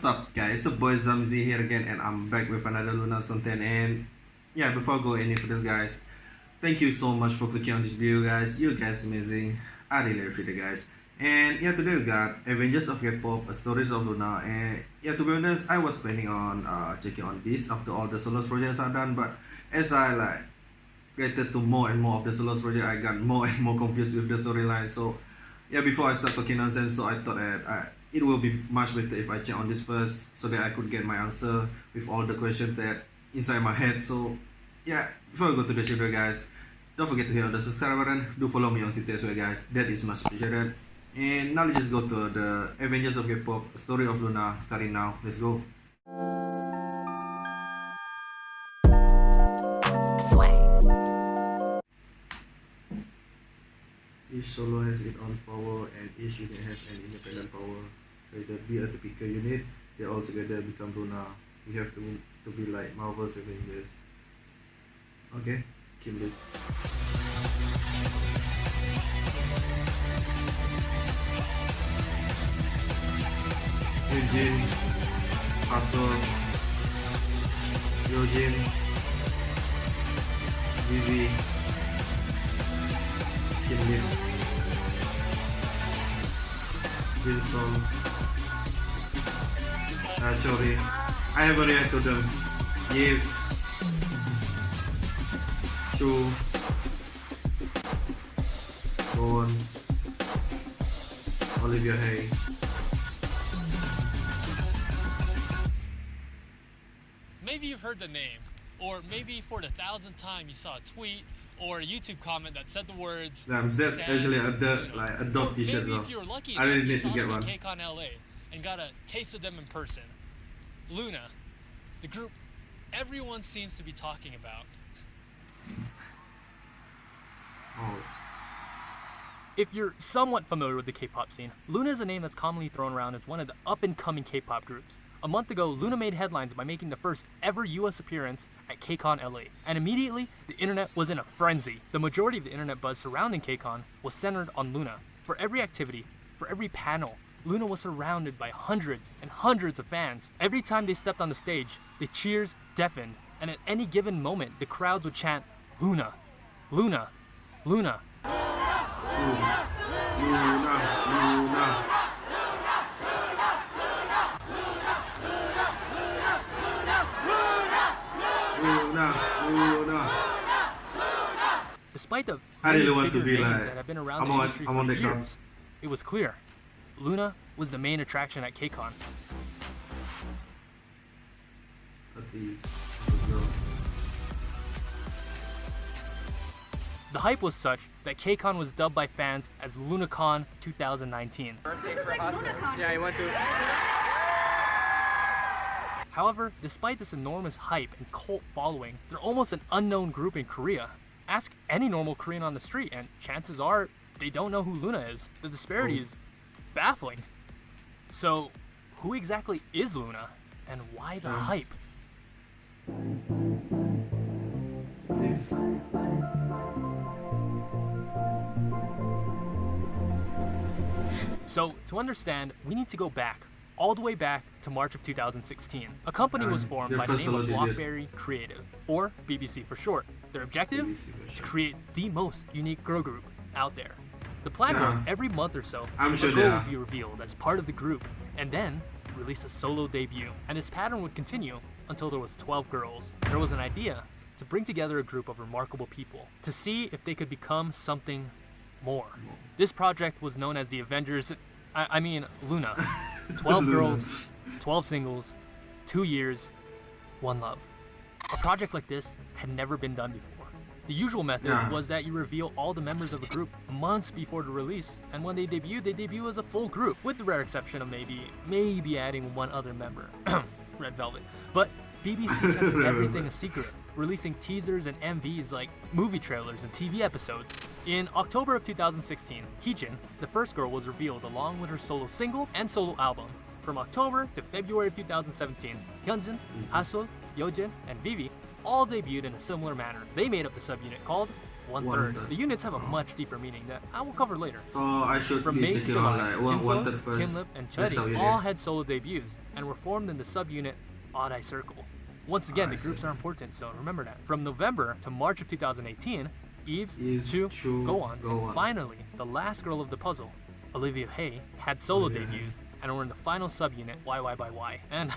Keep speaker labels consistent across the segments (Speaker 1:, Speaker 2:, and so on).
Speaker 1: What's up guys, it's your boy Zamzi here again and I'm back with another Luna's content. And yeah, before I go any further guys, thank you so much for clicking on this video guys. You guys amazing, I really appreciate it guys. And yeah, today we got Avengers of Kpop, a stories of Luna. And yeah, to be honest, I was planning on checking on this after all the solos projects are done, but as I related to more and more of the solos project, I got more and more confused with the storyline. So yeah, before I start talking nonsense, so I thought that it will be much better if I check on this first, so that I could get my answer with all the questions that inside my head. So yeah, before I go to the video guys, don't forget to hit the subscribe button. Do follow me on Twitter as well guys, that is much appreciated. And now let's just go to the Avengers of Kpop, story of Luna, starting now. Let's go.
Speaker 2: Sway.
Speaker 1: Each solo has its own power and each unit has an independent power. Let there be a typical unit, they all together become Luna. We have to be like Marvel's Avengers. Okay, kill it. Eugene, Hustle, Yojin, Vivi, Kim, Wilson, sorry, I have a react to them. Yves, Chu, Bowen, Olivia Hay.
Speaker 3: Maybe you've heard the name, or maybe for the 1,000th time you saw a tweet or a YouTube comment that said the words.
Speaker 1: That's actually a dog t-shirt.
Speaker 3: Maybe if you were lucky
Speaker 1: I really
Speaker 3: enough,
Speaker 1: need
Speaker 3: you
Speaker 1: to
Speaker 3: saw
Speaker 1: get
Speaker 3: them
Speaker 1: one.
Speaker 3: at KCON LA and got a taste of them in person. LOONA, the group everyone seems to be talking about.
Speaker 1: Oh.
Speaker 4: If you're somewhat familiar with the K-pop scene, LOONA is a name that's commonly thrown around as one of the up-and-coming K-pop groups. A month ago, LOONA made headlines by making the first ever US appearance at KCON LA, and immediately, the internet was in a frenzy. The majority of the internet buzz surrounding KCON was centered on LOONA. For every activity, for every panel, LOONA was surrounded by hundreds and hundreds of fans. Every time they stepped on the stage, the cheers deafened, and at any given moment, the crowds would chant, "LOONA, LOONA, LOONA."
Speaker 1: Luna, Luna. Luna.
Speaker 4: Despite the
Speaker 1: I really want
Speaker 4: bigger
Speaker 1: to be
Speaker 4: names
Speaker 1: like,
Speaker 4: that have been around
Speaker 1: I'm
Speaker 4: the
Speaker 1: on
Speaker 4: industry for
Speaker 1: the ground.
Speaker 4: years, it was clear LOONA was the main attraction at KCON.
Speaker 1: That is
Speaker 4: The hype was such that KCON was dubbed by fans as LOONACON 2019.
Speaker 5: This is like LOONACON.
Speaker 6: Yeah, you want to.
Speaker 4: However, despite this enormous hype and cult following, they're almost an unknown group in Korea. Ask any normal Korean on the street and chances are they don't know who LOONA is. The disparity is baffling. So, who exactly is LOONA and why the hype?
Speaker 1: Yes.
Speaker 4: So, to understand, we need to go back, all the way back to March of 2016. A company was formed by the name of Blockberry Creative, or BBC for short. Their objective? To create the most unique girl group out there. The plan was every month or so, a girl would be revealed as part of the group, and then release a solo debut. And this pattern would continue until there was 12 girls. There was an idea to bring together a group of remarkable people, to see if they could become something more. This project was known as the Avengers, I mean LOONA. 12 girls, 12 singles, 2 years, 1 love. A project like this had never been done before. The usual method was that you reveal all the members of a group months before the release, and when they debut as a full group, with the rare exception of maybe adding one other member, Red Velvet. But BBC kept everything a secret, releasing teasers and MVs like movie trailers and TV episodes. In October of 2016, Heejin, the first girl, was revealed along with her solo single and solo album. From October to February of 2017, Hyunjin, Hasul, Yojin, and Vivi all debuted in a similar manner. They made up the subunit called 1/3. The units have a much deeper meaning that I will cover later.
Speaker 1: So I should
Speaker 4: From
Speaker 1: be
Speaker 4: May to
Speaker 1: checking
Speaker 4: July,
Speaker 1: out like
Speaker 4: Jinseo,
Speaker 1: 1/3 first.
Speaker 4: Kinlip, and
Speaker 1: That's how
Speaker 4: Chuddy
Speaker 1: you
Speaker 4: all
Speaker 1: did.
Speaker 4: had solo debuts and were formed in the subunit Odd Eye Circle. Once again,
Speaker 1: I
Speaker 4: the groups
Speaker 1: see.
Speaker 4: are important, so remember that. From November to March of 2018, Eves, Chu,
Speaker 1: Chu,
Speaker 4: Go On,
Speaker 1: Go
Speaker 4: and
Speaker 1: On.
Speaker 4: finally, the last girl of the puzzle, Olivia Hay, had solo debuts and were in the final subunit YY by Y. And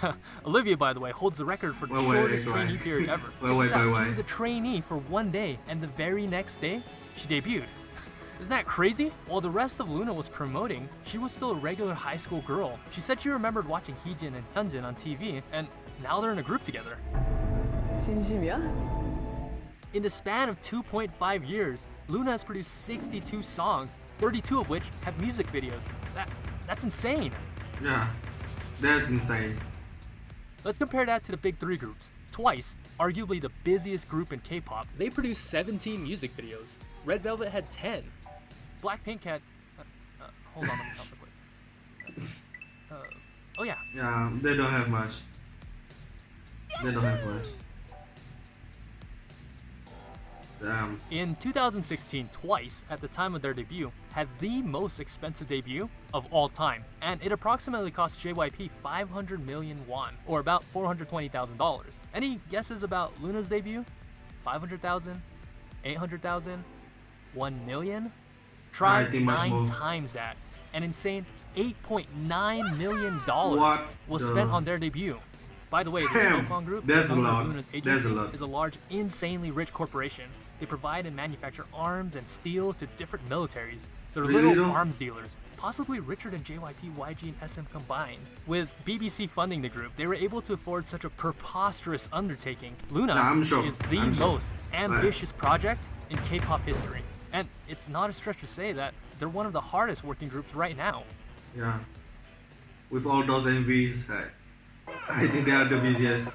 Speaker 4: Olivia, by the way, holds the record for the shortest
Speaker 1: YY.
Speaker 4: trainee period ever.
Speaker 1: YY
Speaker 4: Check this out,
Speaker 1: by
Speaker 4: she
Speaker 1: Y.
Speaker 4: was a trainee for 1 day, and the very next day, she debuted. Isn't that crazy? While the rest of LOONA was promoting, she was still a regular high school girl. She said she remembered watching Heejin and Hyunjin on TV, and now they're in a group together.
Speaker 2: 진심이야?
Speaker 4: In the span of 2.5 years, LOONA has produced 62 songs, 32 of which have music videos. That's insane.
Speaker 1: Yeah, that's insane.
Speaker 4: Let's compare that to the big three groups. TWICE, arguably the busiest group in K-pop, they produced 17 music videos. Red Velvet had 10. Blackpink had... hold on, let me count real quick. Oh yeah.
Speaker 1: Yeah, they don't have much. They don't have much. Damn.
Speaker 4: In 2016, TWICE, at the time of their debut, had the most expensive debut of all time, and it approximately cost JYP 500 million won, or about $420,000. Any guesses about LOONA's debut? 500,000? 800,000? 1 million? Try
Speaker 1: I think much
Speaker 4: 9
Speaker 1: more.
Speaker 4: times that. An insane $8.9 million
Speaker 1: What
Speaker 4: was
Speaker 1: the-
Speaker 4: spent on their debut. By the way, the
Speaker 1: Damn,
Speaker 4: Yopon Group,
Speaker 1: that's a
Speaker 4: owned by
Speaker 1: lot.
Speaker 4: LOONA's
Speaker 1: That's a
Speaker 4: agency,
Speaker 1: lot.
Speaker 4: is a large, insanely rich corporation. They provide and manufacture arms and steel to different militaries. They're
Speaker 1: Really
Speaker 4: little
Speaker 1: though?
Speaker 4: arms dealers, possibly richer than JYP, YG, and SM combined. With BBC funding the group, they were able to afford such a preposterous undertaking. LOONA
Speaker 1: Nah, I'm sure.
Speaker 4: is the
Speaker 1: I'm sure.
Speaker 4: most ambitious project in K-pop history. And it's not a stretch to say that they're one of the hardest working groups right now.
Speaker 1: Yeah. With all those MVs, I think they are the busiest.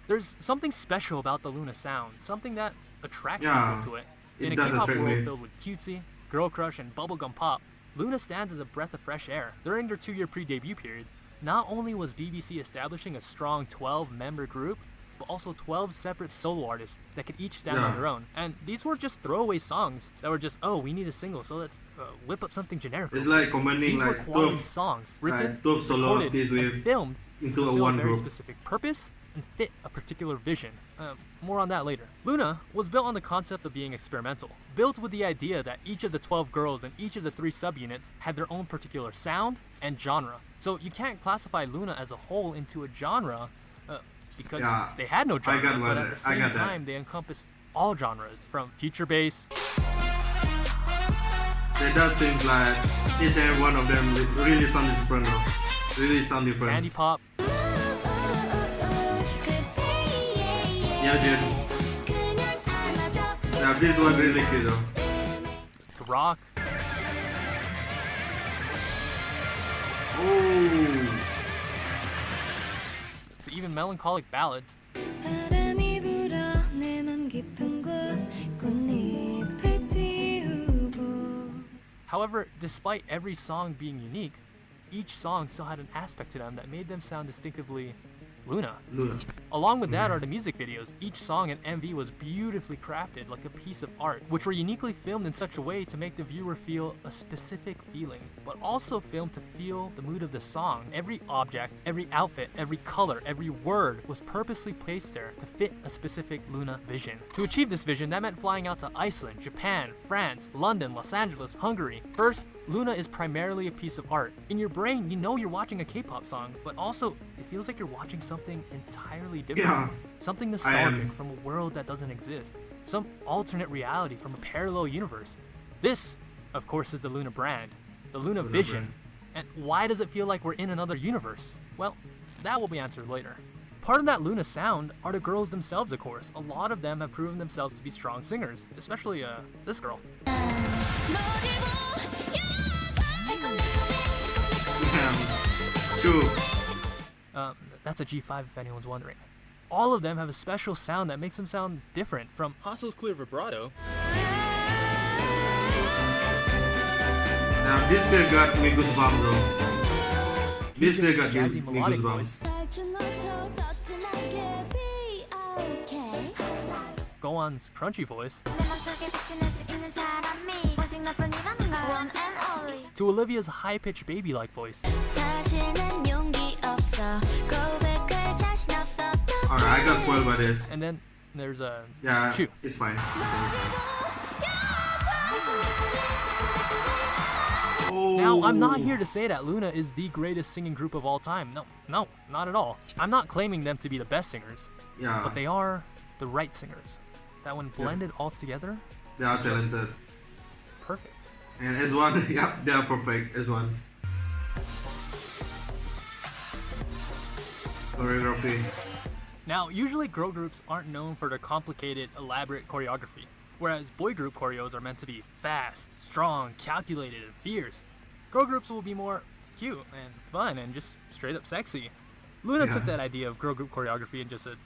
Speaker 4: There's something special about the LOONA sound, something that attracts
Speaker 1: Yeah,
Speaker 4: people to it.
Speaker 1: it
Speaker 4: In a
Speaker 1: does
Speaker 4: K-pop
Speaker 1: attract
Speaker 4: world
Speaker 1: me.
Speaker 4: filled with cutesy, girl crush, and bubblegum pop, LOONA stands as a breath of fresh air. During their 2-year pre-debut period, not only was BBC establishing a strong 12-member group, but also 12 separate solo artists that could each stand on
Speaker 1: Yeah.
Speaker 4: their own. And these were just throwaway songs that were just, oh, we need a single, so let's whip up something generic.
Speaker 1: It's like combining
Speaker 4: These were
Speaker 1: like
Speaker 4: quality
Speaker 1: 12
Speaker 4: songs, written,
Speaker 1: 12 solo
Speaker 4: recorded,
Speaker 1: artists
Speaker 4: and
Speaker 1: with
Speaker 4: filmed
Speaker 1: into
Speaker 4: to
Speaker 1: a
Speaker 4: fulfill
Speaker 1: one
Speaker 4: a very
Speaker 1: group.
Speaker 4: specific purpose and fit a particular vision. More on that later. LOONA was built on the concept of being experimental, built with the idea that each of the 12 girls in each of the 3 subunits had their own particular sound and genre. So you can't classify LOONA as a whole into a genre because
Speaker 1: Yeah,
Speaker 4: they had no
Speaker 1: I
Speaker 4: genre,
Speaker 1: got
Speaker 4: but
Speaker 1: what
Speaker 4: at the
Speaker 1: I
Speaker 4: same
Speaker 1: got that.
Speaker 4: time they encompass all genres, from future bass,
Speaker 1: It does seem like each and every one of them really sound different though. Really sound different.
Speaker 4: candy pop,
Speaker 1: Yeah, dude. Now this one really cute though.
Speaker 4: to rock,
Speaker 1: Oh,
Speaker 4: to even melancholic ballads.
Speaker 2: 바람이 불어 내 맘 깊은 곳 꽃잎을 띄우고
Speaker 4: However, despite every song being unique, each song still had an aspect to them that made them sound distinctively LOONA.
Speaker 1: LOONA.
Speaker 4: Along with that are the music videos. Each song and MV was beautifully crafted like a piece of art, which were uniquely filmed in such a way to make the viewer feel a specific feeling, but also filmed to feel the mood of the song. Every object, every outfit, every color, every word was purposely placed there to fit a specific LOONA vision. To achieve this vision, that meant flying out to Iceland, Japan, France, London, Los Angeles, Hungary. First, LOONA is primarily a piece of art. In your brain, you know you're watching a K-pop song, but also it feels like you're watching something entirely different.
Speaker 1: Yeah,
Speaker 4: Something
Speaker 1: I
Speaker 4: nostalgic
Speaker 1: am.
Speaker 4: from a world that doesn't exist. Some alternate reality from a parallel universe. This, of course, is the LOONA brand, the LOONA vision. And why does it feel like we're in another universe? Well, that will be answered later. Part of that LOONA sound are the girls themselves, of course. A lot of them have proven themselves to be strong singers, especially this girl.
Speaker 1: True.
Speaker 4: That's a G5 if anyone's wondering. All of them have a special sound that makes them sound different, from Hasel's clear vibrato
Speaker 1: Now this still got me goosebumps though. This still got me
Speaker 4: jazzy melodic
Speaker 1: goosebumps.
Speaker 4: voice,
Speaker 2: 날 준 너처럼 떠진 날개 be okay
Speaker 4: Taewon's crunchy voice to Olivia's high-pitched baby-like voice.
Speaker 1: Alright, I got spoiled by this.
Speaker 4: And then there's a
Speaker 1: Chu. It's fine. Oh.
Speaker 4: Now, I'm not here to say that LOONA is the greatest singing group of all time. No, not at all. I'm not claiming them to be the best singers.
Speaker 1: Yeah.
Speaker 4: But they are the right singers. That when blended all together,
Speaker 1: they are talented.
Speaker 4: Perfect.
Speaker 1: And as one, yeah, they are perfect as one. Choreography.
Speaker 4: Now, usually girl groups aren't known for their complicated, elaborate choreography, whereas boy group choreos are meant to be fast, strong, calculated, and fierce. Girl groups will be more cute and fun and just straight up sexy. LOONA took that idea of girl group choreography and just said,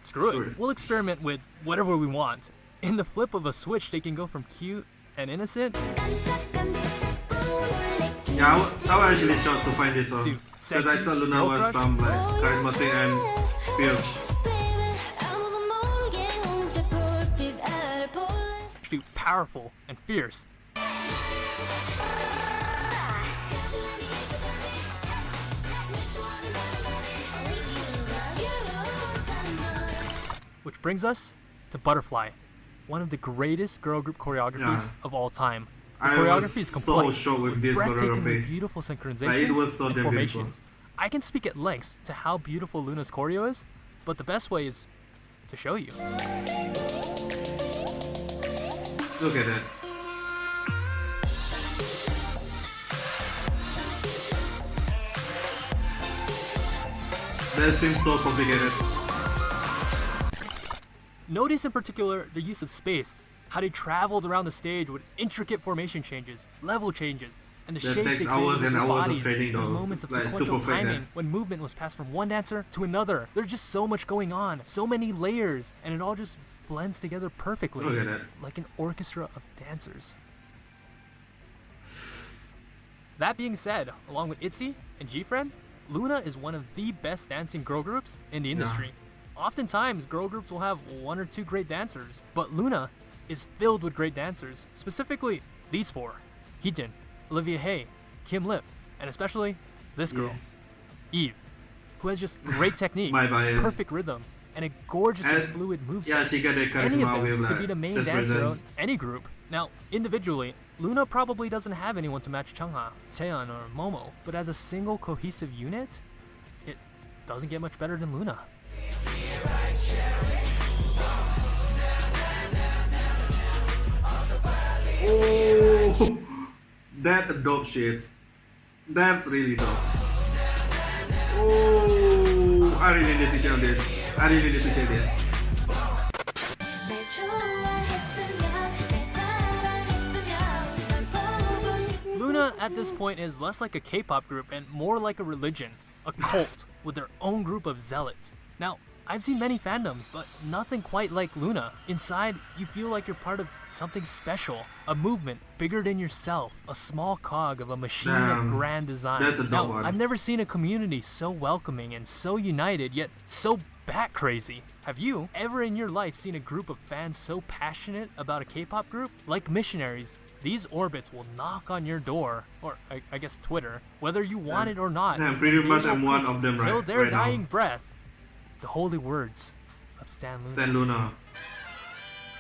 Speaker 4: screw it, we'll experiment with whatever we want. In the flip of a switch, they can go from cute and innocent
Speaker 1: Yeah, I was actually shocked to find this one because I thought LOONA was some like charismatic and fierce.
Speaker 4: to powerful and fierce. Which brings us to Butterfly, one of the greatest girl group choreographies of all time. The choreography is complex,
Speaker 1: so shocked with this
Speaker 4: breathtakingly beautiful synchronizations
Speaker 1: like, it was so
Speaker 4: and
Speaker 1: damn
Speaker 4: formations.
Speaker 1: beautiful.
Speaker 4: I can speak at length to how beautiful LOONA's choreo is, but the best way is to show you.
Speaker 1: Look at that. That seems so complicated.
Speaker 4: Notice in particular the use of space, how they traveled around the stage with intricate formation changes, level changes, and the shapes they
Speaker 1: takes
Speaker 4: created
Speaker 1: hours
Speaker 4: with
Speaker 1: and
Speaker 4: their
Speaker 1: hours of
Speaker 4: bodies.
Speaker 1: training,
Speaker 4: There's
Speaker 1: though,
Speaker 4: moments of
Speaker 1: like, to
Speaker 4: sequential
Speaker 1: perfect
Speaker 4: timing
Speaker 1: that.
Speaker 4: when movement was passed from one dancer to another. There's just so much going on, so many layers, and it all just blends together perfectly,
Speaker 1: Look at that.
Speaker 4: like an orchestra of dancers. That being said, along with ITZY and GFriend, LOONA is one of the best dancing girl groups in the industry. Oftentimes, girl groups will have one or two great dancers, but LOONA is filled with great dancers, specifically these four: Heejin, Olivia Hae, Kim Lip, and especially this girl, Eve, who has just great technique,
Speaker 1: My bias.
Speaker 4: perfect rhythm, and a gorgeous and fluid moveset.
Speaker 1: Yeah, she got that
Speaker 4: Any of
Speaker 1: charisma
Speaker 4: them
Speaker 1: with
Speaker 4: could
Speaker 1: like
Speaker 4: be the main
Speaker 1: stage
Speaker 4: dancer
Speaker 1: presence.
Speaker 4: of any group. Now, individually, LOONA probably doesn't have anyone to match Chungha, Chaeyeon, or Momo, but as a single cohesive unit, it doesn't get much better than LOONA.
Speaker 1: Oh, that's dope shit. That's really dope. Oh, I really need to check this. I really need to check this.
Speaker 4: LOONA at this point is less like a K-pop group and more like a religion, a cult with their own group of zealots. Now, I've seen many fandoms, but nothing quite like LOONA. Inside, you feel like you're part of something special, a movement bigger than yourself, a small cog of a machine of grand design.
Speaker 1: That's a dope
Speaker 4: Now,
Speaker 1: one.
Speaker 4: I've never seen a community so welcoming and so united, yet so bat crazy. Have you ever in your life seen a group of fans so passionate about a K-pop group? Like missionaries, these orbits will knock on your door, or I guess Twitter, whether you want it or not.
Speaker 1: Yeah, pretty
Speaker 4: They
Speaker 1: much
Speaker 4: will
Speaker 1: I'm one
Speaker 4: preach
Speaker 1: of them
Speaker 4: till
Speaker 1: right,
Speaker 4: their
Speaker 1: right
Speaker 4: dying
Speaker 1: now.
Speaker 4: breath, the holy words of Stan LOONA.
Speaker 1: Stan LOONA.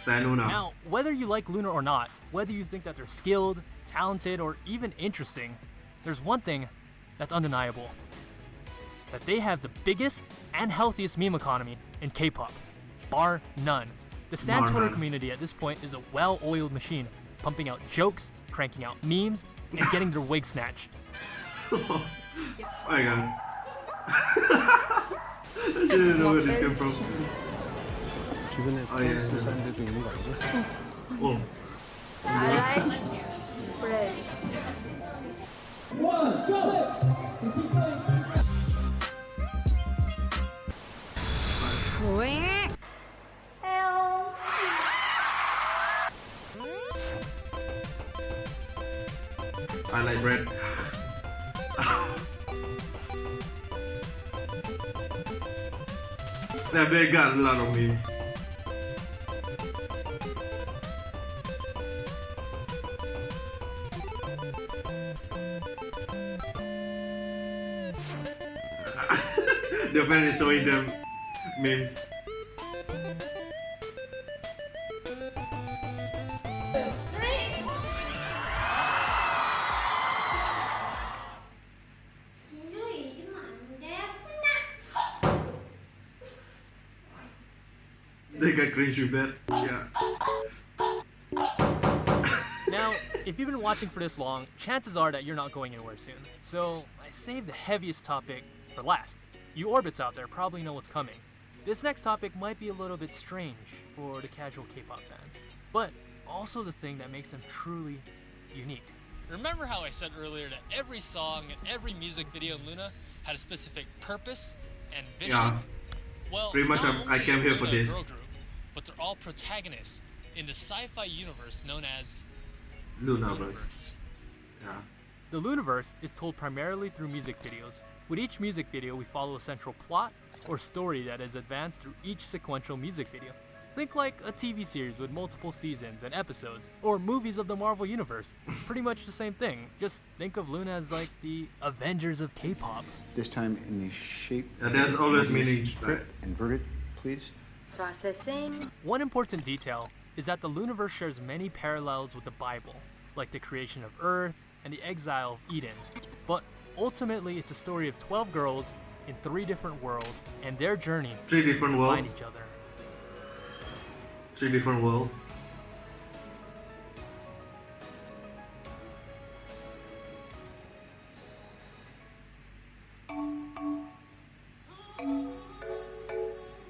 Speaker 1: Stan LOONA.
Speaker 4: Now, whether you like LOONA or not, whether you think that they're skilled, talented, or even interesting, there's one thing that's undeniable. That they have the biggest and healthiest meme economy in K-pop, bar none. The Stan
Speaker 1: Bar
Speaker 4: Twitter
Speaker 1: none.
Speaker 4: community at this point is a well-oiled machine, pumping out jokes, cranking out memes, and getting their wig snatched.
Speaker 1: Oh my god. I didn't know where this came from.
Speaker 5: 주변에
Speaker 1: 아, 예,
Speaker 5: 그
Speaker 1: 예.
Speaker 5: 사람들도 있는 거 아니죠?
Speaker 1: Oh.
Speaker 2: I like bread. Boing. Help.
Speaker 1: I like bread. They got a lot of memes. The fan is showing them memes. They got cringe with that. Yeah.
Speaker 4: Now, if you've been watching for this long, chances are that you're not going anywhere soon. So I saved the heaviest topic for last. You orbits out there probably know what's coming. This next topic might be a little bit strange for the casual K-pop fan, but also the thing that makes them truly unique.
Speaker 3: Remember how I said earlier that every song and every music video in LOONA had a specific purpose and vision?
Speaker 1: Yeah.
Speaker 3: Well,
Speaker 1: Pretty much
Speaker 3: not
Speaker 1: I
Speaker 3: only
Speaker 1: came
Speaker 3: is
Speaker 1: here for
Speaker 3: LOONA a
Speaker 1: this.
Speaker 3: girl group, but they're all protagonists in the sci-fi universe known as
Speaker 1: LOONAverse. Yeah.
Speaker 4: The LOONAverse is told primarily through music videos. With each music video, we follow a central plot or story that is advanced through each sequential music video. Think like a TV series with multiple seasons and episodes, or movies of the Marvel Universe. Pretty much the same thing, just think of LOONA as like the Avengers of K-pop.
Speaker 6: This time in the shape.
Speaker 1: Yeah, there's always meaning.
Speaker 6: Strip, invert it, please.
Speaker 2: Processing.
Speaker 4: One important detail is that the LOONAverse shares many parallels with the Bible, like the creation of Earth and the exile of Eden. But ultimately, it's a story of 12 girls in 3 different worlds and their journey
Speaker 1: 3 different
Speaker 4: to
Speaker 1: worlds.
Speaker 4: find each other.
Speaker 1: 3 different worlds.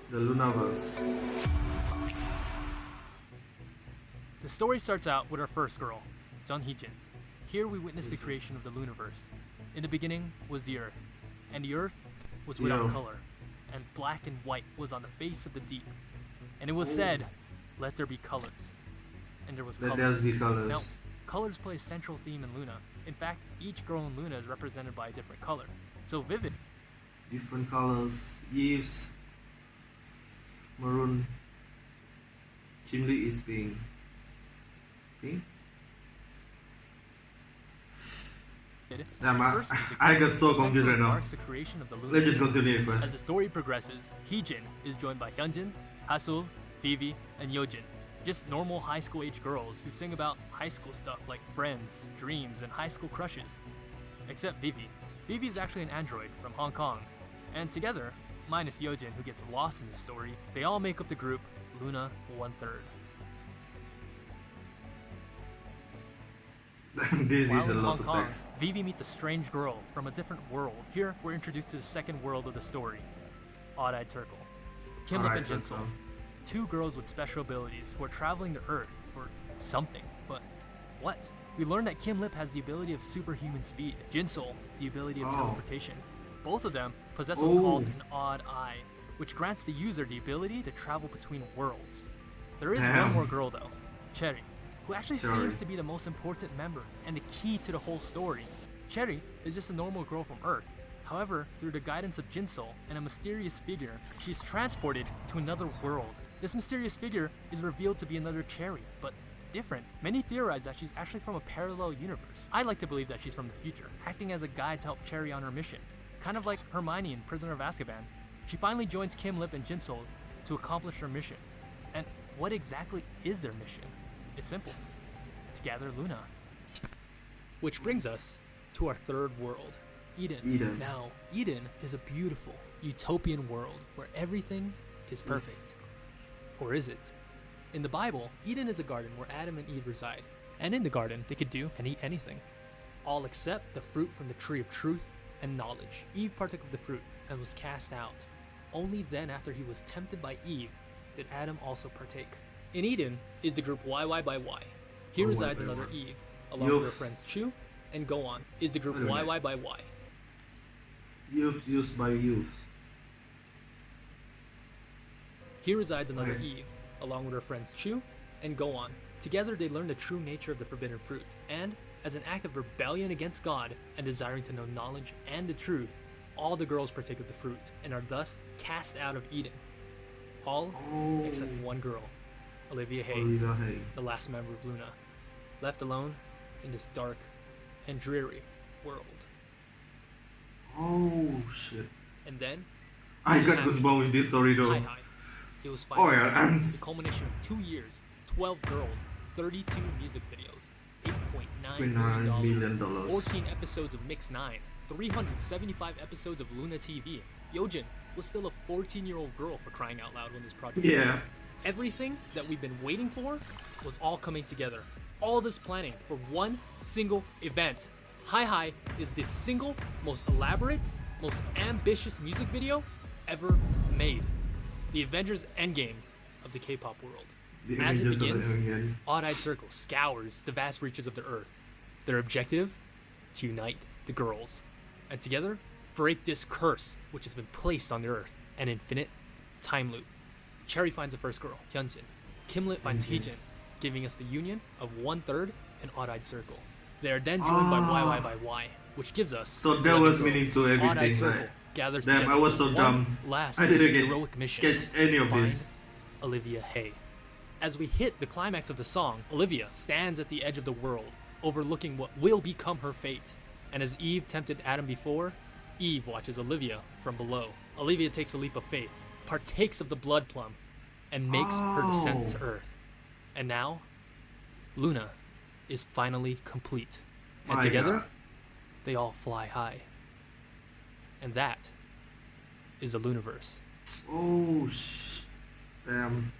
Speaker 1: The LOONAverse.
Speaker 4: The story starts out with our first girl, Jun Hee-jin. Here we witness the creation of the LOONAverse. In the beginning was the Earth, and the Earth was without
Speaker 1: Yeah.
Speaker 4: color, and black and white was on the face of the deep. And it was said, "Let there be colors." And there was
Speaker 1: Let
Speaker 4: colors.
Speaker 1: there be colors.
Speaker 4: Now, colors play a central theme in LOONA. In fact, each girl in LOONA is represented by a different color. So vivid.
Speaker 1: Different colors. Eves. Maroon. Kim Lee is pink. Pink? Damn,
Speaker 4: First music
Speaker 1: I
Speaker 4: video
Speaker 1: got so confused right
Speaker 4: essentially
Speaker 1: now.
Speaker 4: marks the creation of the LOONA
Speaker 1: Let's just
Speaker 4: universe.
Speaker 1: continue
Speaker 4: As
Speaker 1: first.
Speaker 4: the story progresses, Heejin is joined by Hyunjin, Hasul, Vivi, and Yojin. Just normal high school age girls who sing about high school stuff like friends, dreams, and high school crushes. Except Vivi. Vivi is actually an android from Hong Kong. And together, minus Yojin who gets lost in the story, they all make up the group LOONA 1/3.
Speaker 1: This
Speaker 4: While
Speaker 1: is a
Speaker 4: in
Speaker 1: lot
Speaker 4: Hong
Speaker 1: of
Speaker 4: Kong,
Speaker 1: text.
Speaker 4: Vivi meets a strange girl from a different world. Here, we're introduced to the second world of the story, Odd-Eyed Circle. Kim Lip
Speaker 1: Alright,
Speaker 4: and
Speaker 1: so
Speaker 4: Jinsol, 2 girls with special abilities who are traveling to Earth for something, but what? We learn that Kim Lip has the ability of superhuman speed, Jinsol the ability of
Speaker 1: Oh.
Speaker 4: teleportation. Both of them possess what's
Speaker 1: Oh.
Speaker 4: called an odd eye, which grants the user the ability to travel between worlds. There is
Speaker 1: Damn.
Speaker 4: one more girl though, Cherry, who actually
Speaker 1: Cherry.
Speaker 4: seems to be the most important member and the key to the whole story. Cherry is just a normal girl from Earth. However, through the guidance of Jinsol and a mysterious figure, she's transported to another world. This mysterious figure is revealed to be another Cherry, but different. Many theorize that she's actually from a parallel universe. I like to believe that she's from the future, acting as a guide to help Cherry on her mission. Kind of like Hermione in Prisoner of Azkaban. She finally joins Kim Lip and Jinsol to accomplish her mission. And what exactly is their mission? It's simple. To gather LOONA. Which brings us to our third world, Eden.
Speaker 1: Eden.
Speaker 4: Now, Eden is a beautiful, utopian world where everything is perfect. Or is it? In the Bible, Eden is a garden where Adam and Eve reside. And in the garden, they could do and eat anything. All except the fruit from the tree of truth and knowledge. Eve partook of the fruit and was cast out. Only then, after he was tempted by Eve, did Adam also partake. In Eden is the group YY by Y. Here
Speaker 1: YY
Speaker 4: resides
Speaker 1: by
Speaker 4: another
Speaker 1: Y.
Speaker 4: Eve, along
Speaker 1: Yup.
Speaker 4: with her friends Chu and Go On. Is the group
Speaker 1: Wait a minute.
Speaker 4: YY by Y.
Speaker 1: Youth used by youth.
Speaker 4: Here resides another
Speaker 1: Okay.
Speaker 4: Eve, along with her friends Chu and Go On. Together they learn the true nature of the forbidden fruit, and as an act of rebellion against God and desiring to know knowledge and the truth, all the girls partake of the fruit and are thus cast out of Eden. All
Speaker 1: Oh.
Speaker 4: except one girl, Olivia Hay,
Speaker 1: Olivia Hay.
Speaker 4: the last member of LOONA, left alone in this dark and dreary world.
Speaker 1: Oh shit.
Speaker 4: And then
Speaker 1: I got goosebumps with this story though.
Speaker 4: Hi Hi. It was
Speaker 1: Oh
Speaker 4: finally
Speaker 1: yeah, and
Speaker 4: the culmination of 2 years, 12 girls, 32 music videos, $8.9
Speaker 1: million.
Speaker 4: 14 episodes of Mix 9, 375 episodes of LOONA TV. Yeojin was still a 14-year-old girl, for crying out loud, when this project
Speaker 1: Yeah.
Speaker 4: started. Everything that we've been waiting for was all coming together. All this planning for one single event. Hi Hi is the single most elaborate, most ambitious music video ever made. The Avengers Endgame of the K-pop world.
Speaker 1: The
Speaker 4: As it
Speaker 1: Avengers of
Speaker 4: begins,
Speaker 1: Endgame.
Speaker 4: Odd-Eyed Circle scours the vast reaches of the earth. Their objective? To unite the girls. And together, break this curse which has been placed on the earth. An infinite time loop. Cherry finds the first girl, Hyunjin. Kimlet finds Heejin, giving us the union of 1/3 and Odd-Eyed Circle. They are then joined by Y by Y, which gives us...
Speaker 1: So there
Speaker 4: 11
Speaker 1: was
Speaker 4: girls.
Speaker 1: meaning to
Speaker 4: Odd-Eyed
Speaker 1: everything,
Speaker 4: Circle
Speaker 1: right?
Speaker 4: gathers
Speaker 1: Damn,
Speaker 4: together
Speaker 1: I was
Speaker 4: for
Speaker 1: so
Speaker 4: one
Speaker 1: dumb.
Speaker 4: last
Speaker 1: I didn't
Speaker 4: heroic mission.
Speaker 1: catch any of
Speaker 4: Find
Speaker 1: this.
Speaker 4: Olivia Hay. As we hit the climax of the song, Olivia stands at the edge of the world, overlooking what will become her fate. And as Eve tempted Adam before, Eve watches Olivia from below. Olivia takes a leap of faith, partakes of the blood plum, and makes her descent to Earth. And now, LOONA is finally complete. And
Speaker 1: My
Speaker 4: together,
Speaker 1: God.
Speaker 4: they all fly high. And that is the Looniverse.
Speaker 1: Oh, damn.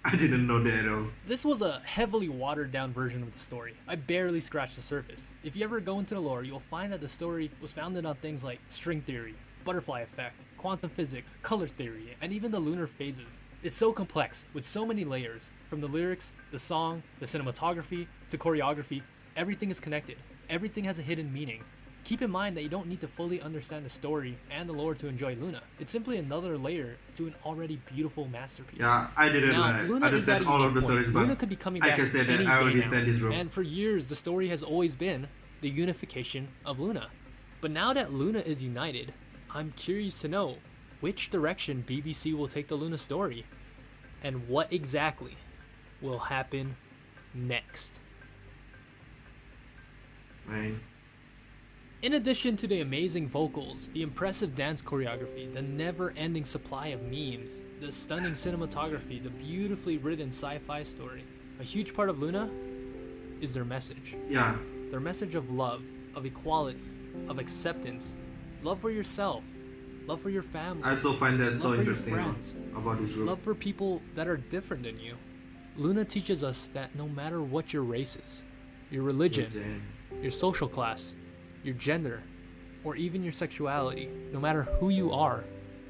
Speaker 1: I didn't know that at all.
Speaker 4: This was a heavily watered down version of the story. I barely scratched the surface. If you ever go into the lore, you'll find that the story was founded on things like string theory, butterfly effect, quantum physics, color theory, and even the lunar phases. It's so complex, with so many layers. From the lyrics, the song, the cinematography, to choreography, everything is connected. Everything has a hidden meaning. Keep in mind that you don't need to fully understand the story and the lore to enjoy LOONA. It's simply another layer to an already beautiful masterpiece.
Speaker 1: Yeah, I didn't
Speaker 4: Now, LOONA is at
Speaker 1: understand
Speaker 4: a
Speaker 1: all of the
Speaker 4: unique point.
Speaker 1: stories, but
Speaker 4: LOONA could be coming
Speaker 1: I
Speaker 4: back
Speaker 1: can say that
Speaker 4: any
Speaker 1: I
Speaker 4: day
Speaker 1: understand
Speaker 4: now.
Speaker 1: this room.
Speaker 4: And for years, the story has always been the unification of LOONA. But now that LOONA is united, I'm curious to know which direction BBC will take the LOONA story, and what exactly will happen next.
Speaker 1: Man.
Speaker 4: In addition to the amazing vocals, the impressive dance choreography, the never-ending supply of memes, the stunning cinematography, the beautifully written sci-fi story, a huge part of LOONA is their message.
Speaker 1: Yeah.
Speaker 4: Their message of love, of equality, of acceptance, love for yourself, love for your family,
Speaker 1: I also find that so
Speaker 4: love for your
Speaker 1: interesting
Speaker 4: friends,
Speaker 1: about this group.
Speaker 4: love for people that are different than you. LOONA teaches us that no matter what your race is, your religion, your social class, your gender, or even your sexuality, no matter who you are,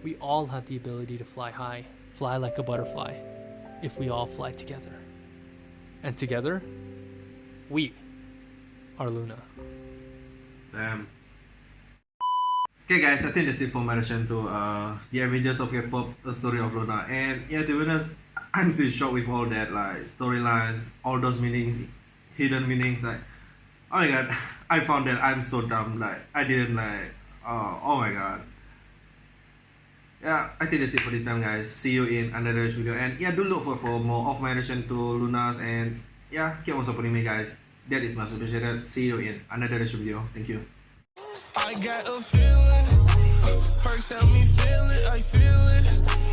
Speaker 4: we all have the ability to fly high, fly like a butterfly, if we all fly together. And together, we are LOONA.
Speaker 1: Damn. Okay guys, I think that's it for my reaction to the Avengers of Kpop, the story of LOONA. And yeah, to be honest, I'm still shocked with all that, like storylines, all those meanings, hidden meanings. Like, oh my god, I found that I'm so dumb. Like, I didn't like. Oh my god. Yeah, I think that's it for this time, guys. See you in another video. And yeah, do look for more of my reaction to LOONA's. And yeah, keep on supporting me, guys. That is much appreciated. See you in another video. Thank you.
Speaker 7: I got a feeling, perks help me feel it, I feel it.